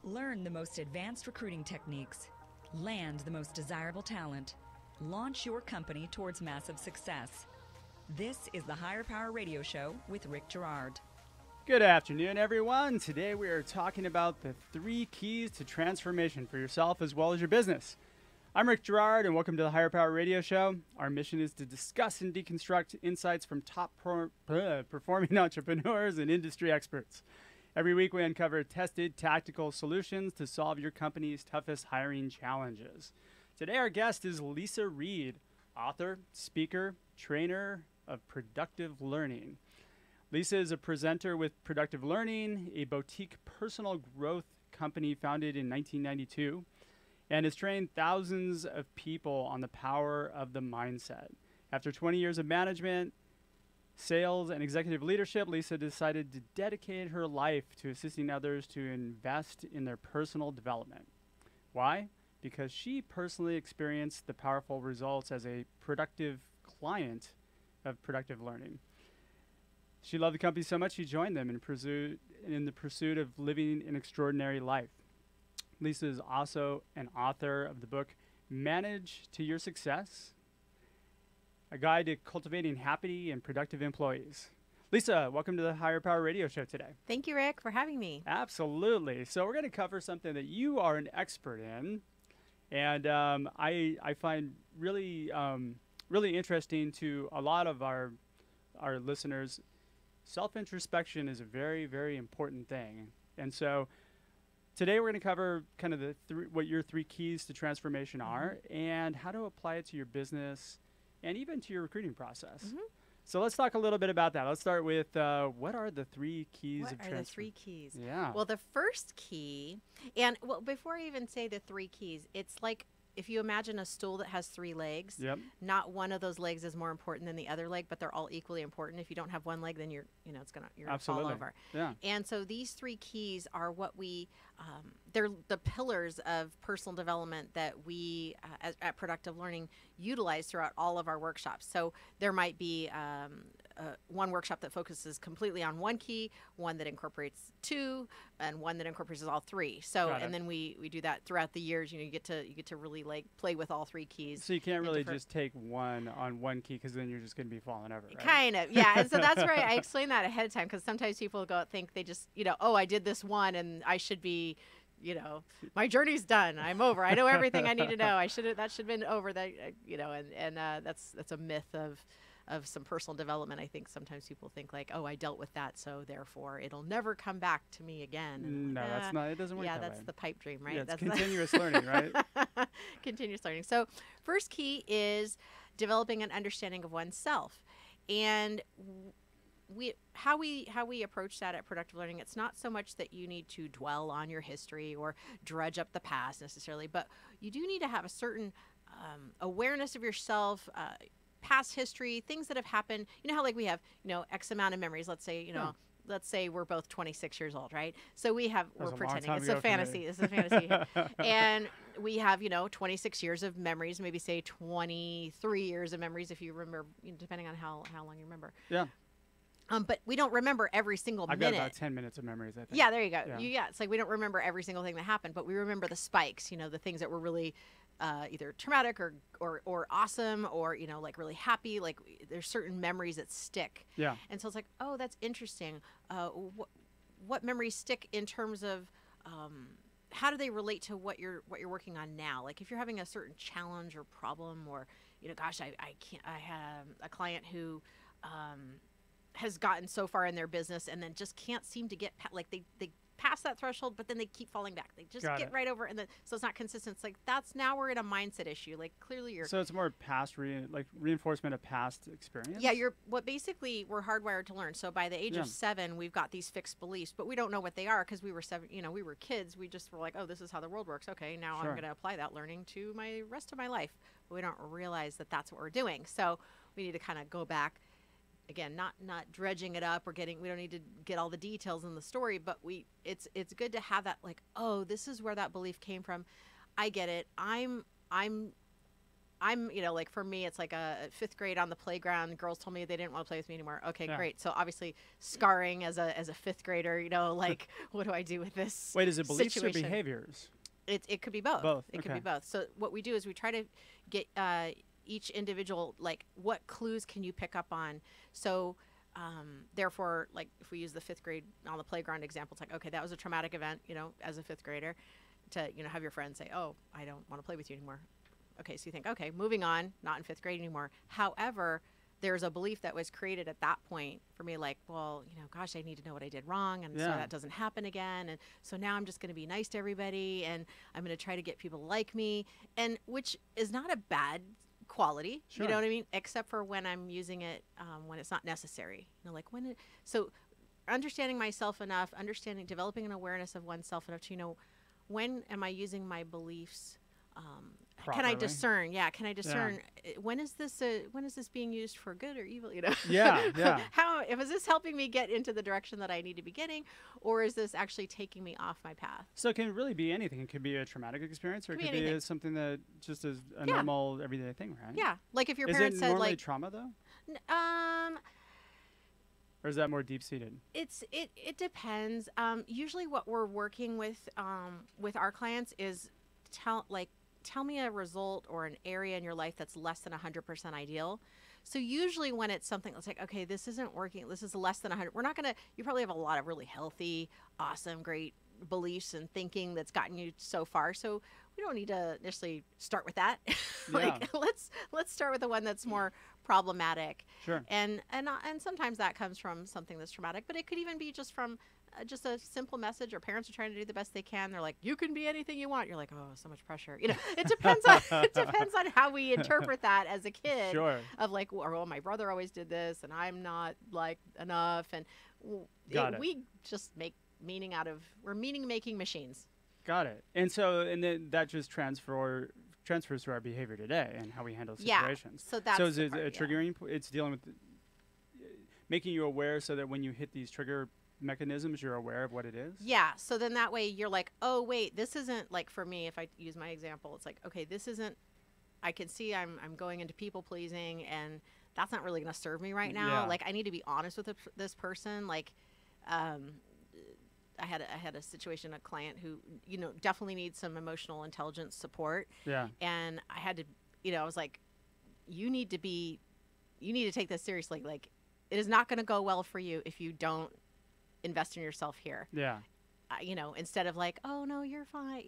Learn the most advanced recruiting techniques. Land the most desirable talent. Launch your company towards massive success. This is the Higher Power Radio Show with Rick Girard. Good afternoon, everyone. Today we are talking about the 3 keys to transformation for yourself as well as your business. I'm Rick Girard, and welcome to the Higher Power Radio Show. Our mission is to discuss and deconstruct insights from top performing entrepreneurs and industry experts. Every week we uncover tested tactical solutions to solve your company's toughest hiring challenges. Today our guest is Leisa Reid, author, speaker, trainer of Productive Learning. Leisa is a presenter with Productive Learning, a boutique personal growth company founded in 1992, and has trained thousands of people on the power of the mindset. After 20 years of management, sales, and executive leadership, Leisa decided to dedicate her life to assisting others to invest in their personal development. Why? Because she personally experienced the powerful results as a productive client of Productive Learning. She loved the company so much she joined them in the pursuit of living an extraordinary life. Leisa is also an author of the book Manage to Your Success, a guide to cultivating happy and productive employees. Leisa, welcome to the Higher Power Radio Show today. Thank you, Rick, for having me. Absolutely. So we're going to cover something that you are an expert in, and I find really interesting to a lot of our listeners. Self-introspection is a very, very important thing. And so today we're going to cover kind of what your 3 keys to transformation are and how to apply it to your business and even to your recruiting process. So let's talk a little bit about that. Let's start with what are the 3 keys of transformation? What are the 3 keys? Yeah. Well, the first key, and before I even say the 3 keys, it's like if you imagine a stool that has 3 legs, not one of those legs is more important than the other leg, but they're all equally important. If you don't have one leg, then you're gonna fall over. Yeah. And so these 3 keys are what they're the pillars of personal development that we at Productive Learning utilize throughout all of our workshops. So there might be one workshop that focuses completely on 1 key, one that incorporates 2, and one that incorporates all 3. So and then we do that throughout the years. You get to really like play with all 3 keys. So you can't really just take one on 1 key because then you're just going to be falling over, right? Kind of, yeah. And so that's why I explain that ahead of time, because sometimes people think they just I did this one and I should be. My journey's done. I'm over. I know everything I need to know. That should have been over. That's a myth of some personal development. I think sometimes people think like, I dealt with that, so therefore it'll never come back to me again. No, that's not. It doesn't work that way. Yeah, that's the pipe dream, right? Yeah, it's that's continuous learning, right? Continuous learning. So first key is developing an understanding of oneself, and how we approach that at Productive Learning, it's not so much that you need to dwell on your history or drudge up the past necessarily, but you do need to have a certain awareness of yourself, past history, things that have happened. You know how like we have, X amount of memories. Let's say, let's say we're both 26 years old, right? So we're pretending it's a fantasy. It's a fantasy. And we have, 26 years of memories, maybe say 23 years of memories if you remember, depending on how long you remember. Yeah. But we don't remember every single minute. I've got about 10 minutes of memories, I think. Yeah, there you go. Yeah. It's like we don't remember every single thing that happened, but we remember the spikes, the things that were really either traumatic or awesome or, like really happy. Like there's certain memories that stick. Yeah. And so it's like, oh, that's interesting. What memories stick in terms of how do they relate to what you're working on now? Like if you're having a certain challenge or problem or, I have a client who has gotten so far in their business and then just can't seem to get they pass that threshold, but then they keep falling back. They just get right over, so it's not consistent. It's like now we're in a mindset issue. Like clearly so it's more past reinforcement of past experience. Yeah, we're hardwired to learn. So by the age of 7, we've got these fixed beliefs, but we don't know what they are because we were 7. We were kids. We just were like, oh, this is how the world works. Okay, now I'm going to apply that learning to my rest of my life. But we don't realize that that's what we're doing. So we need to kind of go back. Again, not dredging it up or we don't need to get all the details in the story, but it's good to have that like, oh, this is where that belief came from. I get it. I'm I'm, like for me, it's like a fifth grade on the playground. Girls told me they didn't want to play with me anymore. Okay, great. So obviously scarring as a fifth grader, like what do I do with this? Wait, is it beliefs situation? or behaviors? It could be both. Both. It could be both. So what we do is we try to get each individual, like, what clues can you pick up on? So therefore, like if we use the fifth grade on the playground example, it's like, okay, that was a traumatic event, as a fifth grader, to, have your friend say, oh, I don't want to play with you anymore. Okay, so you think, okay, moving on, not in fifth grade anymore. However, there's a belief that was created at that point for me, like, well, gosh, I need to know what I did wrong, and so that doesn't happen again. And so now I'm just going to be nice to everybody, and I'm going to try to get people to like me, and which is not a bad quality, Sure. You know what I mean? Except for when I'm using it when it's not necessary. Like when so understanding myself enough, developing an awareness of oneself enough to when am I using my beliefs? Can I discern? Yeah, can I discern when is this being used for good or evil? Yeah. How is this helping me get into the direction that I need to be getting, or is this actually taking me off my path? So it can really be anything. It could be a traumatic experience, or it could be something that just is a normal everyday thing, right? Yeah, like if your is parents it said normally like trauma though. Or is that more deep seated? It depends. Usually, what we're working with our clients is tell me a result or an area in your life that's less than 100% ideal. So usually when it's something that's like, okay, this isn't working, this is less than 100, you probably have a lot of really healthy, awesome, great beliefs and thinking that's gotten you so far. So we don't need to necessarily start with that. Let's start with the one that's more problematic. Sure. And sometimes that comes from something that's traumatic, but it could even be just from just a simple message, or parents are trying to do the best they can. They're like, you can be anything you want. You're like, oh, so much pressure. It depends on how we interpret that as a kid. Sure. Of like, well, my brother always did this, and I'm not like enough, and we just make meaning we're meaning making machines. Got it. And then that just transfers to our behavior today and how we handle situations. So that's is it a triggering? It's dealing with making you aware so that when you hit these trigger mechanisms, you're aware of what it is. Yeah. So then that way you're like, oh wait, this isn't, like, for me, if I use my example, it's like, okay, this isn't, I can see I'm going into people pleasing, and that's not really going to serve me right now. Yeah. Like, I need to be honest with this person. Like, I had a situation, a client who, definitely needs some emotional intelligence support. Yeah. And I had to, I was like, you need to take this seriously. Like, it is not going to go well for you if you don't invest in yourself here. Yeah. Instead of like, oh no, you're fine.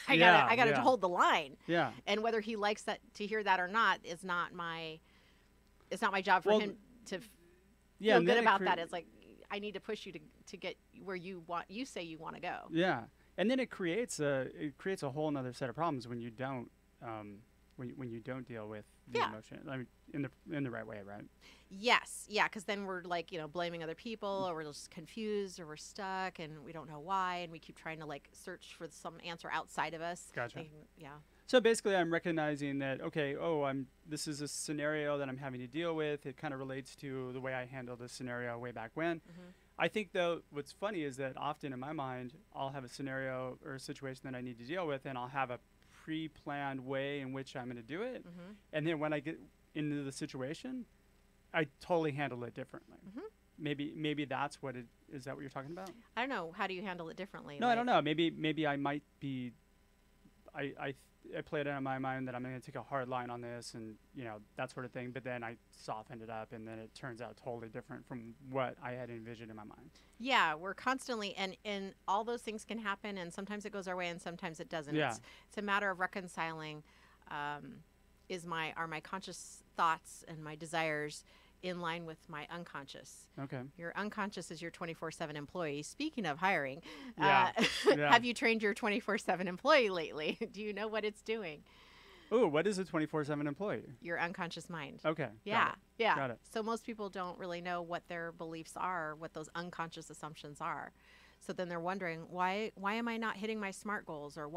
I gotta hold the line. Yeah. And whether he likes that to hear that or not is not my job for him to feel good about that. It's like, I need to push you to get where you say you want to go. Yeah. And then it creates a whole nother set of problems when you don't when you don't deal with the emotion, I mean, in the right way, right? Yes, yeah, because then we're like, blaming other people, or we're just confused, or we're stuck, and we don't know why, and we keep trying to like search for some answer outside of us. Gotcha. Yeah. So basically, I'm recognizing that, okay, this is a scenario that I'm having to deal with. It kind of relates to the way I handled this scenario way back when. Mm-hmm. I think, though, what's funny is that often in my mind, I'll have a scenario or a situation that I need to deal with, and I'll have a pre-planned way in which I'm going to do it. Mm-hmm. And then when I get into the situation, I totally handle it differently. Mm-hmm. Maybe that's what it is. That what you're talking about? I don't know. How do you handle it differently? No, I don't know. Maybe I might be. I play it in my mind that I'm going to take a hard line on this, and that sort of thing. But then I soften it up, and then it turns out totally different from what I had envisioned in my mind. Yeah, we're constantly, and all those things can happen, and sometimes it goes our way, and sometimes it doesn't. Yeah. It's a matter of reconciling. Are my conscious thoughts and my desires in line with my unconscious? Okay. Your unconscious is your 24/7 employee. Speaking of hiring, have you trained your 24/7 employee lately? Do you know what it's doing? Oh, what is a 24/7 employee? Your unconscious mind. Okay. Yeah. Got it. So most people don't really know what their beliefs are, what those unconscious assumptions are. So then they're wondering, why am I not hitting my SMART goals? Or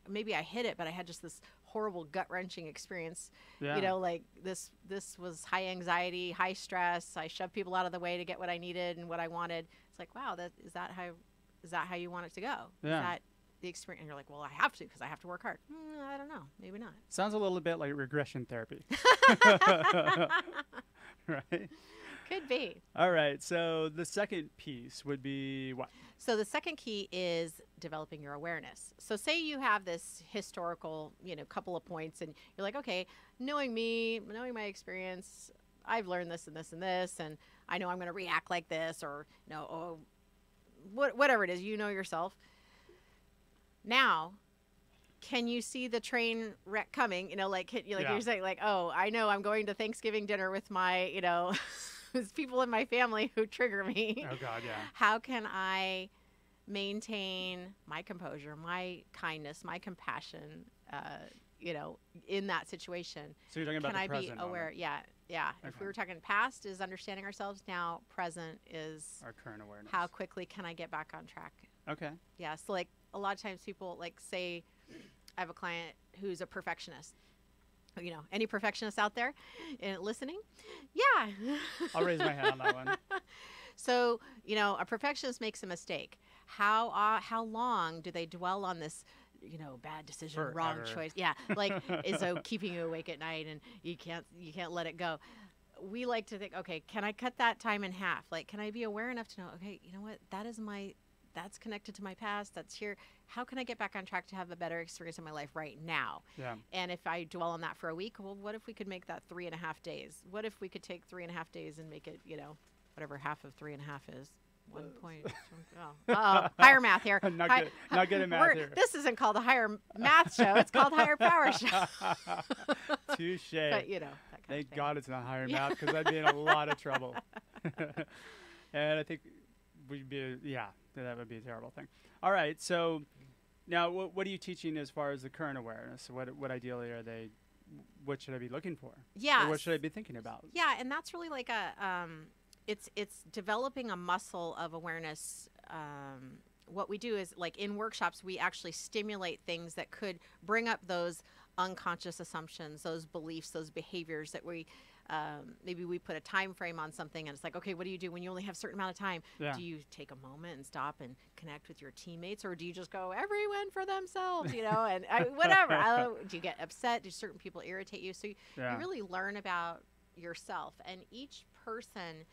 maybe I hit it, but I had just this horrible gut-wrenching experience. Yeah. Like this was high anxiety, high stress. I shoved people out of the way to get what I needed and what I wanted. It's like, wow, is that how you want it to go? Yeah. the experience, and you're like, well, I have to because I have to work hard. I don't know. Maybe not. Sounds a little bit like regression therapy. Right? Could be. All right. So the second piece would be what? So the second key is developing your awareness. So say you have this historical, couple of points, and you're like, okay, knowing me, knowing my experience, I've learned this and this and this, and I know I'm going to react like this, or whatever it is, yourself. Now, can you see the train wreck coming? You're saying, like, oh, I know I'm going to Thanksgiving dinner with my, there's people in my family who trigger me. Oh God, yeah. How can I maintain my composure, my kindness, my compassion, in that situation? So you're talking about the present. Can I be aware? moment. Yeah. Okay. If we were talking past is understanding ourselves, now present is Our current awareness. how quickly can I get back on track? Okay. Yeah. So like a lot of times people like say, I have a client who's a perfectionist. Any perfectionists out there listening? Yeah. I'll raise my hand on that one. So, a perfectionist makes a mistake. How long do they dwell on this, bad decision, Forever. wrong choice? Yeah. Like, so keeping you awake at night and you can't let it go. We like to think, okay, can I cut that time in half? Like, can I be aware enough to know, okay, you know what? That's connected to my past. That's here. How can I get back on track to have a better experience in my life right now? Yeah. And if I dwell on that for a week, well, what if we could make that 3.5 days? What if we could take 3.5 days and make it, whatever half of 3.5 is? 1 point. Higher math here. Not good at math here. This isn't called a higher math show. It's called Higher Power Show. Touche. But that kind Thank of thing. God it's not higher math, because I'd be in a lot of trouble. And I think that would be a terrible thing. All right. So now what are you teaching as far as the current awareness? What ideally what should I be looking for? Yeah. Or what should I be thinking about? Yeah. And that's really like it's developing a muscle of awareness. What we do is, like, in workshops, we actually stimulate things that could bring up those unconscious assumptions, those beliefs, those behaviors that maybe we put a time frame on something, and it's like, okay, what do you do when you only have a certain amount of time? Yeah. Do you take a moment and stop and connect with your teammates, or do you just go everyone for themselves, and whatever? Do you get upset? Do certain people irritate you? So you really learn about yourself, and each person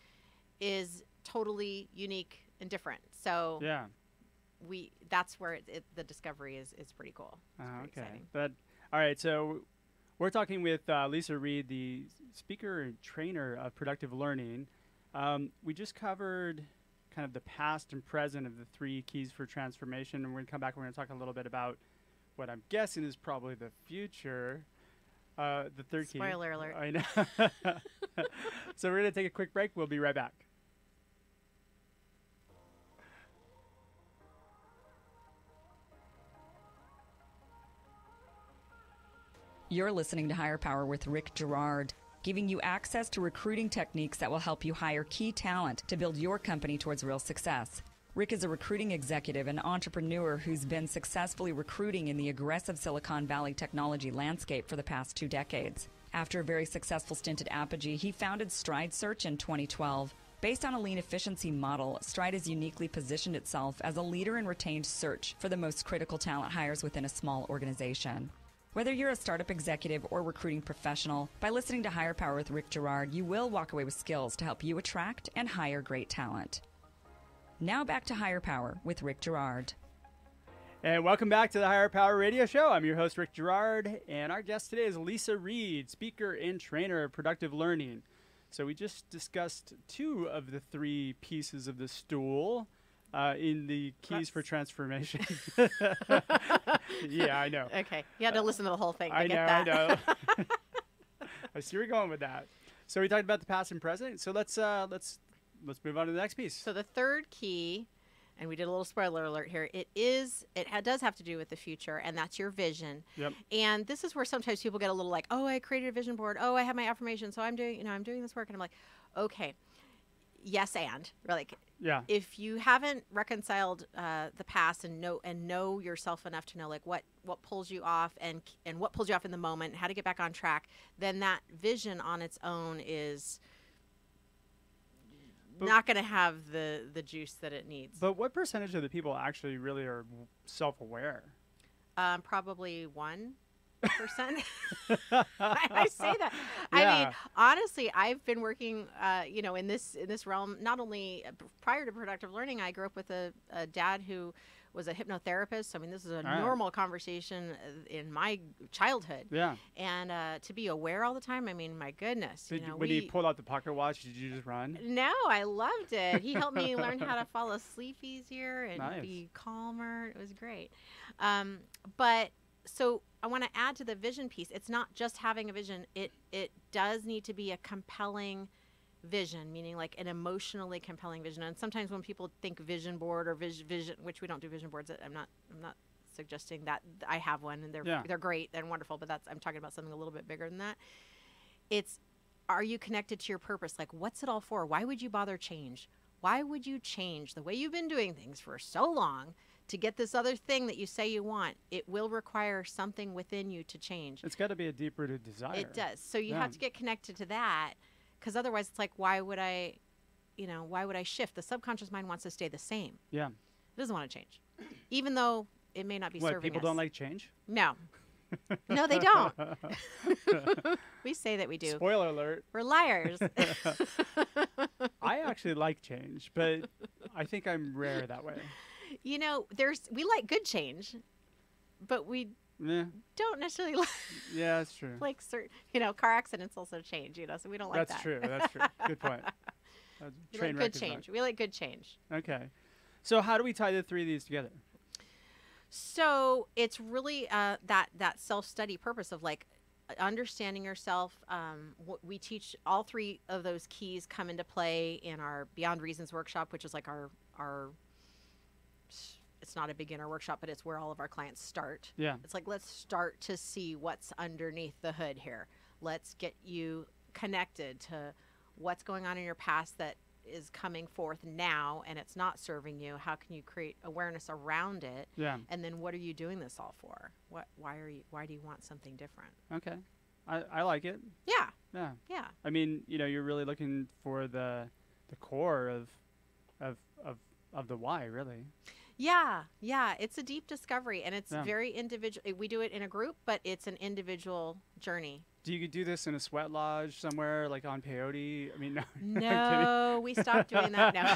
is totally unique and different. So Yeah. that's where the discovery is pretty cool. It's pretty exciting. But all right, so we're talking with Leisa Reid, the speaker and trainer of productive learning. We just covered kind of the past and present of the 3 keys for transformation, and we're going to come back and we're going to talk a little bit about what I'm guessing is probably the future. The third key. Spoiler alert. I know. So we're going to take a quick break. We'll be right back. You're listening to Higher Power with Rick Girard, giving you access to recruiting techniques that will help you hire key talent to build your company towards real success. Rick is a recruiting executive and entrepreneur who's been successfully recruiting in the aggressive Silicon Valley technology landscape for the past 2 decades. After a very successful stint at Apogee, he founded Stride Search in 2012. Based on a lean efficiency model, Stride has uniquely positioned itself as a leader in retained search for the most critical talent hires within a small organization. Whether you're a startup executive or recruiting professional, by listening to Higher Power with Rick Girard, you will walk away with skills to help you attract and hire great talent. Now back to Higher Power with Rick Girard. And welcome back to the Higher Power Radio Show. I'm your host, Rick Girard, and our guest today is Leisa Reid, speaker and trainer of productive learning. So we just discussed 2 of the 3 pieces of the stool in the keys for transformation. Yeah, I know. Okay. You had to listen to the whole thing to I get that. know. I see where you're going with that. So we talked about the past and present. So let's move on to the next piece. So the third key, and we did a little spoiler alert here, it does have to do with the future, and that's your vision. Yep. And this is where sometimes people get a little like, oh, I created a vision board. Oh, I have my affirmation. So I'm doing this work. And I'm like, okay, yes. And we're like, yeah. If you haven't reconciled the past and know yourself enough to know like what pulls you off and what pulls you off in the moment, how to get back on track, then that vision on its own is not going to have the juice that it needs. But what percentage of the people actually really are self-aware? Probably 1%. I say that. Yeah. I mean, honestly, I've been working, in this realm. Not only prior to productive learning, I grew up with a dad who was a hypnotherapist. I mean, this is a normal conversation in my childhood. Yeah. And to be aware all the time, I mean, my goodness. When he pulled out the pocket watch, did you just run? No, I loved it. He helped me learn how to fall asleep easier and be calmer. It was great. But so I want to add to the vision piece. It's not just having a vision. It does need to be a compelling vision, meaning like an emotionally compelling vision. And sometimes when people think vision board or vision, which we don't do vision boards, I'm not suggesting that. I have one and they're great and wonderful, but I'm talking about something a little bit bigger than that. Are you connected to your purpose? Like, what's it all for? Why would you bother change? Why would you change the way you've been doing things for so long to get this other thing that you say you want? It will require something within you to change. It's got to be a deep-rooted desire. It does. So you have to get connected to that, because otherwise it's like, why would I shift? The subconscious mind wants to stay the same. Yeah. It doesn't want to change, even though it may not be serving us. People don't like change? No. No, they don't. We say that we do. Spoiler alert. We're liars. I actually like change, but I think I'm rare that way. We like good change, but we don't necessarily like. Yeah, that's true. Like certain, car accidents also change, so we don't like that. That's true. That's true. Good point. We like good change. We like good change. Okay. So how do we tie the three of these together? So it's really that self-study purpose of like understanding yourself. We teach all three of those keys come into play in our Beyond Reasons workshop, which is like our it's not a beginner workshop, but it's where all of our clients start. Yeah. It's like, let's start to see what's underneath the hood here. Let's get you connected to what's going on in your past that is coming forth now and it's not serving you. How can you create awareness around it? Yeah. And then what are you doing this all for? Why do you want something different? Okay. I like it. Yeah. Yeah. Yeah. I mean, you're really looking for the core of the why, really. Yeah. Yeah. It's a deep discovery and it's very individual. We do it in a group, but it's an individual journey. Do you do this in a sweat lodge somewhere, like on peyote? I mean, no. No, we stopped doing that now.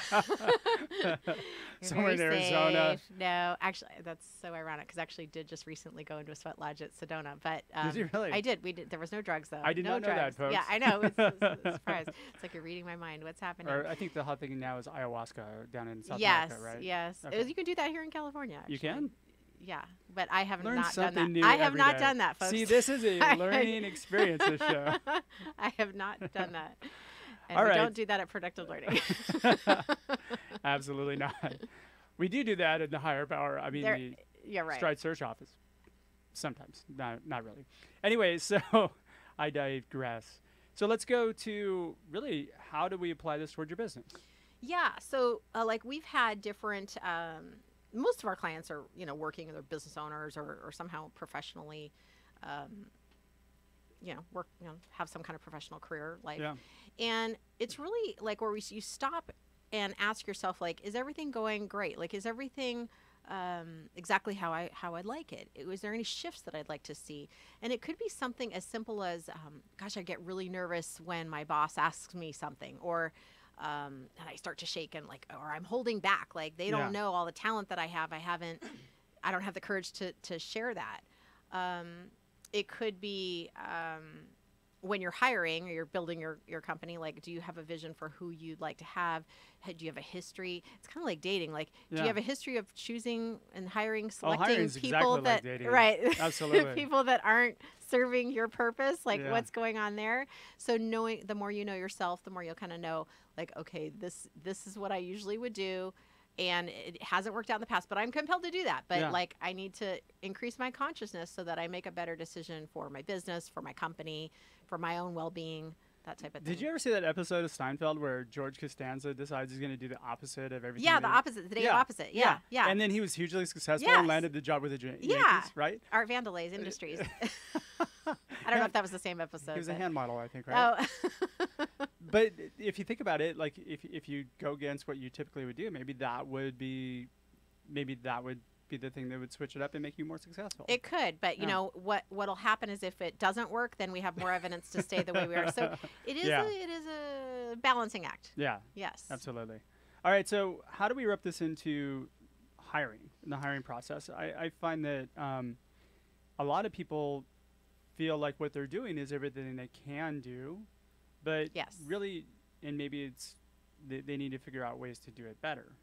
Somewhere in Arizona. No, actually, that's so ironic because I actually did just recently go into a sweat lodge at Sedona. But did you really? I did. We did. There was no drugs though. I did not know drugs. that, folks. Yeah, I know. It's a surprise. It's like you're reading my mind. What's happening? Or I think the hot thing now is ayahuasca down in South America, right? Yes. Okay. You can do that here in California. Actually. You can? Yeah, but I have Learn not done that. new I have every not day. done that, folks. See, this is a learning experience, this show. I have not done that. And All we right. don't do that at Productive Learning. Absolutely not. We do that in the higher power. I mean, you're right. Stride Search Office. Sometimes. Not really. Anyway, so I digress. So let's go to really, how do we apply this towards your business? Yeah. So like we've had different, most of our clients are, working, they're business owners or somehow professionally, work, have some kind of professional career life. Yeah. And it's really like where you stop and ask yourself, like, is everything going great? Like, is everything exactly how I'd like it? Was there any shifts that I'd like to see? And it could be something as simple as, gosh, I get really nervous when my boss asks me something, or and I start to shake and or I'm holding back. Like they don't know all the talent that I have. I don't have the courage to share that. It could be when you're hiring or you're building your company, like, do you have a vision for who you'd like to have? Do you have a history? It's kind of like dating. Like, do you have a history of choosing and selecting people exactly that, like dating. right? Absolutely. People that aren't serving your purpose, like what's going on there. So knowing, the more you know yourself, the more you'll kind of know, like, okay, this is what I usually would do. And it hasn't worked out in the past, but I'm compelled to do that. But like, I need to increase my consciousness so that I make a better decision for my business, for my company, for my own well-being, that type of thing. Did you ever see that episode of Seinfeld where George Costanza decides he's going to do the opposite of everything? Yeah, the opposite, the day opposite. Yeah. And then he was hugely successful and landed the job with the Yankees, right? Art Vandalays Industries. I don't know if that was the same episode. He was a hand model, I think, right? Oh. But if you think about it, like if you go against what you typically would do, maybe that would be the thing that would switch it up and make you more successful. It could, but you know what'll happen is if it doesn't work, then we have more evidence to stay the way we are. So it is a balancing act. Yeah. Yes. Absolutely. All right. So how do we wrap this into hiring, in the hiring process? I find that a lot of people feel like what they're doing is everything they can do, but really, and maybe it's they need to figure out ways to do it better.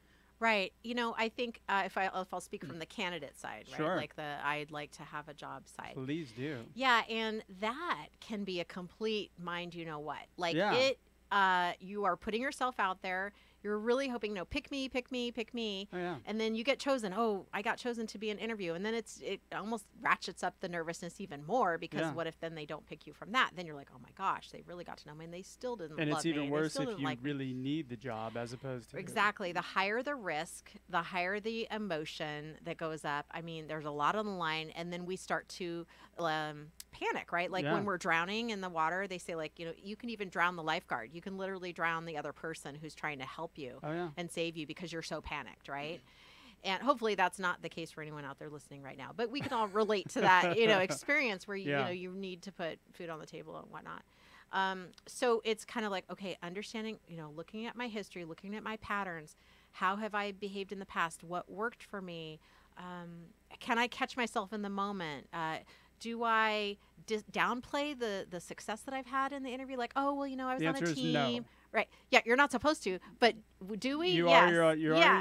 Right. You know, I think if I'll speak from the candidate side, right? Sure. Like I'd like to have a job side. Please do. Yeah, and that can be a complete mind you know what. Like you are putting yourself out there. You're really hoping, no, pick me, pick me, pick me. Oh, yeah. And then you get chosen. Oh, I got chosen to be an interview. And then it almost ratchets up the nervousness even more because what if then they don't pick you from that? Then you're like, oh my gosh, they really got to know me and they still didn't love me. And it's even worse if you like really need the job as opposed to. Exactly. The higher the risk, the higher the emotion that goes up. I mean, there's a lot on the line. And then we start to panic, right? Like when we're drowning in the water, they say like, you know, you can even drown the lifeguard. You can literally drown the other person who's trying to help you and save you because you're so panicked, right? And hopefully that's not the case for anyone out there listening right now. But we can all relate to that, you know, experience where you know you need to put food on the table and whatnot. So it's kind of like, okay, understanding, you know, looking at my history, looking at my patterns. How have I behaved in the past? What worked for me? Can I catch myself in the moment? Do I downplay the success that I've had in the interview? Like, oh, well, you know, I was on a team. No. Right. Yeah, you're not supposed to, but do we? You yes.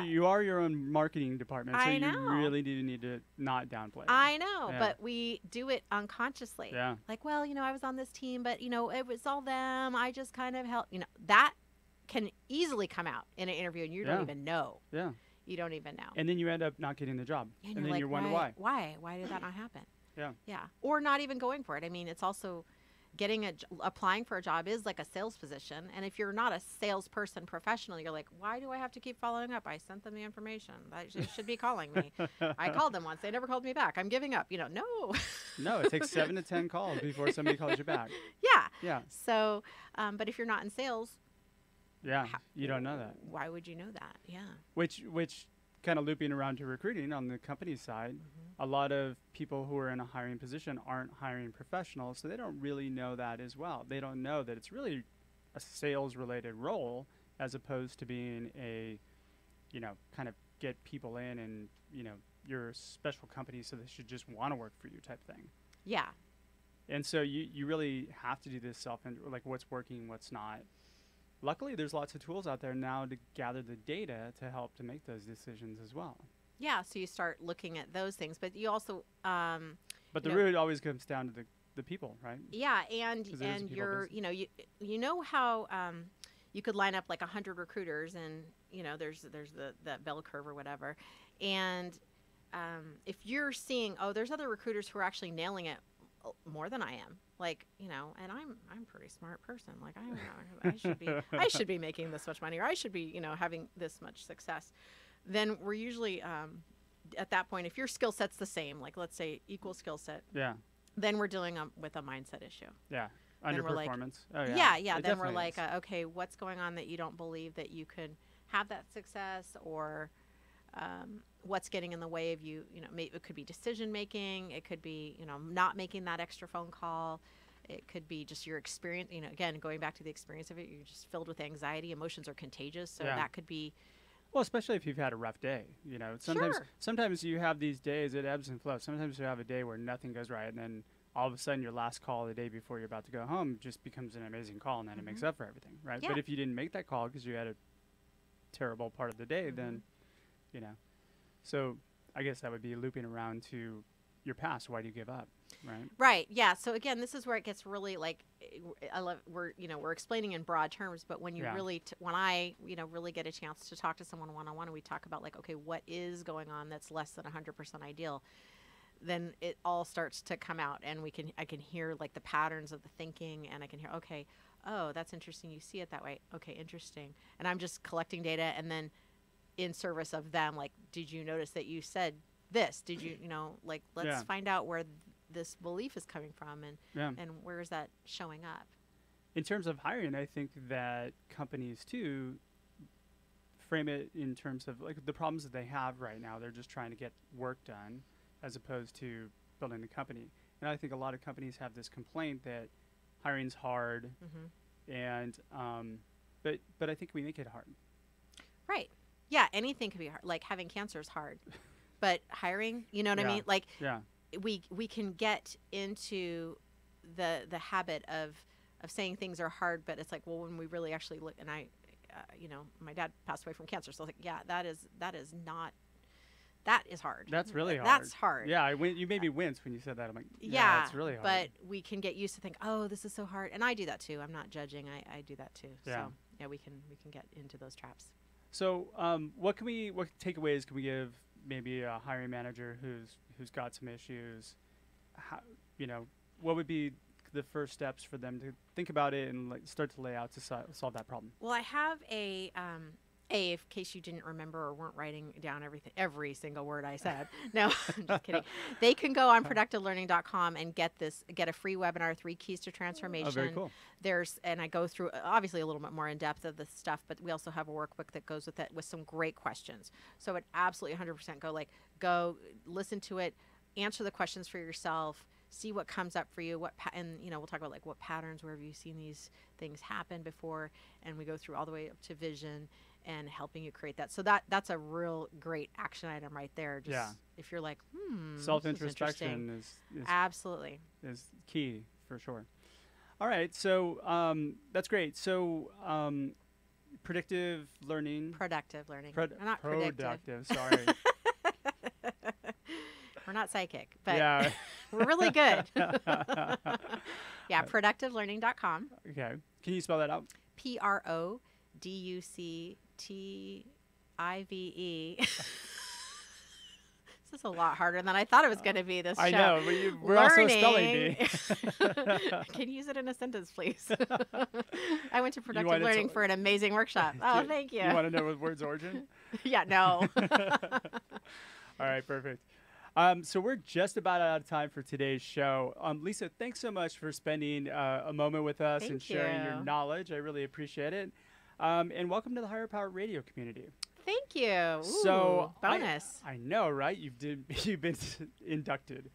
you are your own marketing department, so you really do need to not downplay it. I know, but we do it unconsciously. Yeah. Like, well, you know, I was on this team, but you know, it was all them. I just kind of helped. You know, that can easily come out in an interview, and you don't even know. Yeah. You don't even know. And then you end up not getting the job, and then like, you wonder why. Why did that not happen? Yeah. Yeah. Or not even going for it. I mean, it's also applying for a job is like a sales position. And if you're not a salesperson professional, you're like, why do I have to keep following up? I sent them the information. They should be calling me. I called them once. They never called me back. I'm giving up. You know, no. No, it takes 7 to 10 calls before somebody calls you back. Yeah. Yeah. So, but if you're not in sales. Yeah. You don't know that. Why would you know that? Yeah. Which kind of looping around to recruiting on the company side, a lot of people who are in a hiring position aren't hiring professionals, so they don't really know that as well. They don't know that it's really a sales-related role as opposed to being a, you know, kind of get people in and, you know, you're a special company, so they should just want to work for you type thing. Yeah. And so you really have to do this like what's working, what's not. Luckily, there's lots of tools out there now to gather the data to help to make those decisions as well. Yeah, so you start looking at those things, but you also but the root always comes down to the people, right? Yeah, and you're business. you know how you could line up like 100 recruiters, and you know there's that bell curve or whatever, and if you're seeing there's other recruiters who are actually nailing it more than I am, like, you know, and I'm a pretty smart person, like I should be making this much money, or I should be, you know, having this much success. Then we're usually at that point, if your skill set's the same, like let's say equal skill set, then we're dealing with a mindset issue. Yeah. Underperformance. Then we're like, okay, what's going on that you don't believe that you could have that success, or what's getting in the way of you? You know, it could be decision making. It could be, you know, not making that extra phone call. It could be just your experience. You know, again, going back to the experience of it, you're just filled with anxiety. Emotions are contagious, so that could be. Well, especially if you've had a rough day, you know. Sometimes you have these days, it ebbs and flows. Sometimes you have a day where nothing goes right, and then all of a sudden your last call the day before you're about to go home just becomes an amazing call, and then it makes up for everything, right? Yeah. But if you didn't make that call because you had a terrible part of the day, then, you know. So I guess that would be looping around to your past. Why do you give up, right? Right. Yeah. So again, this is where it gets really like, we're explaining in broad terms, but when you really, when I, you know, really get a chance to talk to someone one-on-one, and we talk about like, okay, what is going on that's less than 100% ideal, then it all starts to come out, and I can hear like the patterns of the thinking, and I can hear, okay, oh, that's interesting. You see it that way. Okay, interesting. And I'm just collecting data, and then in service of them, like, did you notice that you said this? Did you, you know, like, let's find out where this belief is coming from, and where is that showing up? In terms of hiring, I think that companies too frame it in terms of like the problems that they have right now. They're just trying to get work done as opposed to building the company. And I think a lot of companies have this complaint that hiring's hard, and but I think we make it hard. Right. Yeah, anything can be hard. Like having cancer is hard. But hiring, you know what I mean? Like we can get into the habit of saying things are hard, but it's like, well, when we really actually look, and I my dad passed away from cancer, so I was like, yeah, that is hard. That's really hard. That's hard. Yeah, you made me wince when you said that. I'm like, yeah, it's really hard. But we can get used to think, oh, this is so hard, and I do that too. I'm not judging. I do that too. Yeah. So yeah, we can get into those traps. So what takeaways can we give maybe a hiring manager who's got some issues? How, what would be the first steps for them to think about it and like start to lay out to solve that problem? Well, I have in case you didn't remember or weren't writing down every single word I said. No, I'm just kidding. They can go on productivelearning.com and get a free webinar, 3 Keys to Transformation. Oh, very cool. And I go through obviously a little bit more in depth of the stuff, but we also have a workbook that goes with it with some great questions. So it absolutely 100% go listen to it, answer the questions for yourself, see what comes up for you, and we'll talk about like what patterns, where have you seen these things happen before, and we go through all the way up to vision and helping you create that. So that's a real great action item right there. Just if you're like, self-introspection is absolutely is key for sure. All right, so that's great. So productive learning. Not productive. Sorry. We're not psychic, but we're really good. Productivelearning.com. Okay. Can you spell that out? PRODUCTIVE. This is a lot harder than I thought it was going to be, this show. I know, but we're also a spelling bee. Can you use it in a sentence, please? I went to Productive Learning for an amazing workshop. Oh, thank you. You want to know the word's origin? Yeah, no. All right, perfect. So we're just about out of time for today's show. Leisa, thanks so much for spending a moment with us and sharing your knowledge. I really appreciate it. And welcome to the Higher Power Radio community. Thank you. Ooh, so bonus. I know, right? You've been inducted.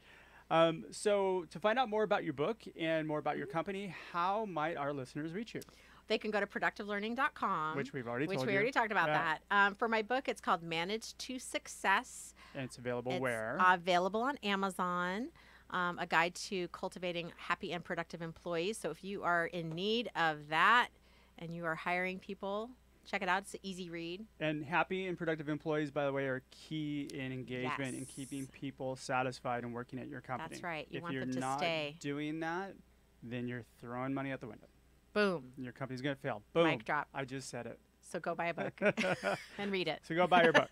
So to find out more about your book and more about your company, how might our listeners reach you? They can go to productivelearning.com. Which we've already told you. We already talked about that. For my book, it's called Manage to Success. And it's available where? Available on Amazon. A guide to cultivating happy and productive employees. So if you are in need of that and you are hiring people, check it out. It's an easy read. And happy and productive employees, by the way, are key in engagement and keeping people satisfied and working at your company. That's right. You if want you're them to not stay. Doing that, then you're throwing money out the window. Boom. Your company's going to fail. Boom. Mic drop. I just said it. So go buy a book and read it. So go buy your book.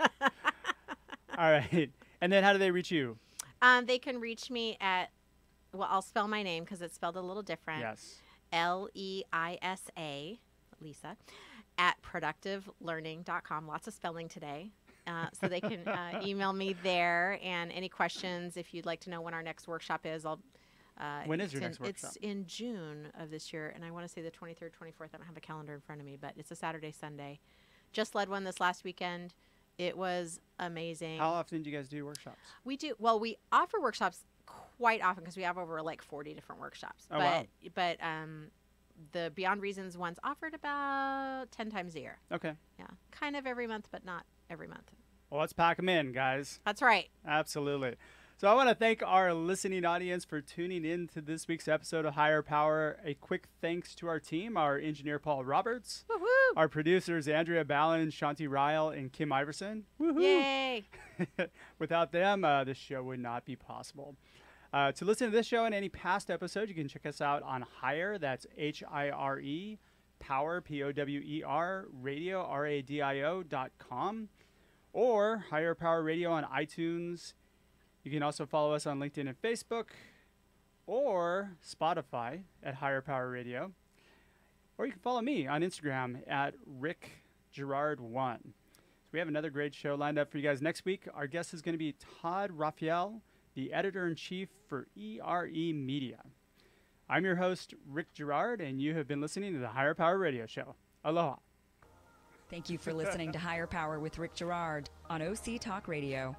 All right. And then how do they reach you? They can reach me at, I'll spell my name because it's spelled a little different. Yes. Leisa, Leisa, at productivelearning.com. Lots of spelling today. So they can email me there. And any questions, if you'd like to know when our next workshop is, when is your next workshop? It's in June of this year, and I want to say the 23rd, 24th. I don't have a calendar in front of me, but it's a Saturday, Sunday. Just led one this last weekend. It was amazing. How often do you guys do workshops? We do. Well, we offer workshops quite often because we have over like 40 different workshops. Oh, wow. But the Beyond Reasons one's offered about 10 times a year. Okay. Yeah. Kind of every month, but not every month. Well, let's pack them in, guys. That's right. Absolutely. So I want to thank our listening audience for tuning in to this week's episode of Higher Power. A quick thanks to our team, our engineer, Paul Roberts. Woo-hoo. Our producers, Andrea Ballin, Shanti Ryle, and Kim Iverson. Woo-hoo. Yay. Without them, this show would not be possible. To listen to this show and any past episodes, you can check us out on Higher. That's HIRE, Power, POWER, Radio, RADIO.com, or Higher Power Radio on iTunes. You can also follow us on LinkedIn and Facebook, or Spotify at Higher Power Radio. Or you can follow me on Instagram at RickGerard1. So we have another great show lined up for you guys next week. Our guest is going to be Todd Raphael, the editor-in-chief for ERE Media. I'm your host, Rick Girard, and you have been listening to the Higher Power Radio Show. Aloha. Thank you for listening to Higher Power with Rick Girard on OC Talk Radio.